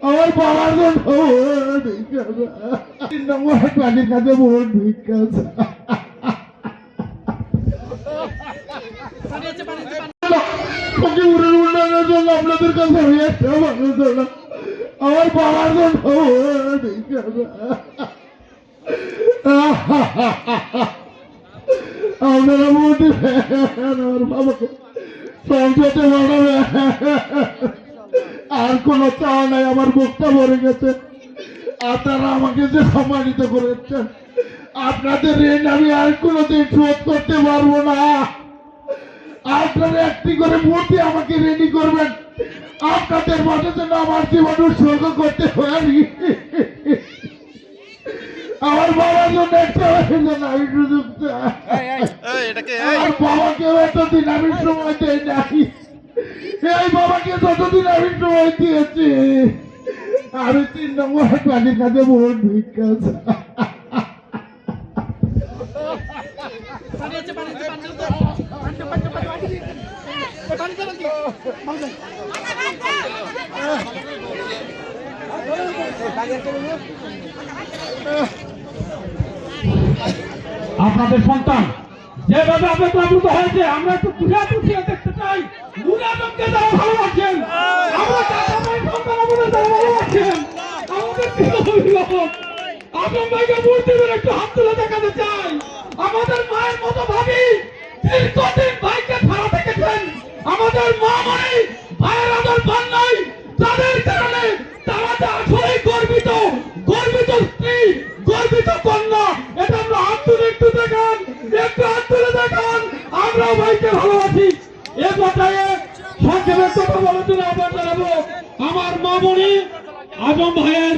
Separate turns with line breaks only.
আমার বাবার জন্য ভিক্ষা চাই। 3 নম্বর পানির কাছে ভোট ভিক্ষা চাই। সখীপুরের উন্নয়নের জন্য আপনাদের কাছে আমি একটা মানুষ হলাম। আমার বাবার জন্য ভোট ভিক্ষা চাই। আপনারা ভোট দিবেন আমার বাবাকে সংসদে বানাবেন। আর কোনো চাওয়া নাই, আমার বুকটা ভরে গেছে। আপনারা আমাকে যে সম্মানিত করেছেন, আপনাদের ঋণ আমি আর কোনোদিন শোধ করতে পারবো না। আপনারা একটি করে মূর্তি আমাকে রেডি করবেন, আপনাদের মাঝে যেন আমার জীবন উৎসর্গ করতে পারি। আমার বাবার জন্য একটা আমি সুযোগ চাই। আমার বাবাকেও এতদিন আমি সময় দেই নাই। এই বাবাকে যতদিন আমি সময় দিয়েছি, আমি 3 নম্বর পানির কাছে ভোট ভিক্ষা চাই।
আপনাদের সন্তান যেভাবে আবেগপ্লাবিত হয়েছে, আমরা একটু তুলে দেখতে চাই। মুরাদকে যারা ভালোবাসেন, আমরা চাচা ভাই সন্তান আমাদের যারা ভালোবাসেন, আমাদের প্রিয় অভিভাবক আজম ভাইকে মূর্তি করে একটু হাত তুলে দেখাতে চাই। আমাদের মায়ের মতো ভাবি দীর্ঘদিন ভাইকে ছাড়া দেখেছেন। আমাদের মা মানে ভাইয়ের আদর পান নাই, তাদের কারণে তারা যে আসলে গর্বিত, গর্বিত স্ত্রী, গর্বিত কন্যা। এটা আমরা হাত তুলে একটু দেখান, একটু হাত তুলে দেখান। আমরা ভাইকে ভালোবাসি। এ কথায় সংক্ষেপে কথা বলার জন্য আহ্বান জানাবো আমার মামনি আজম ভাইয়ের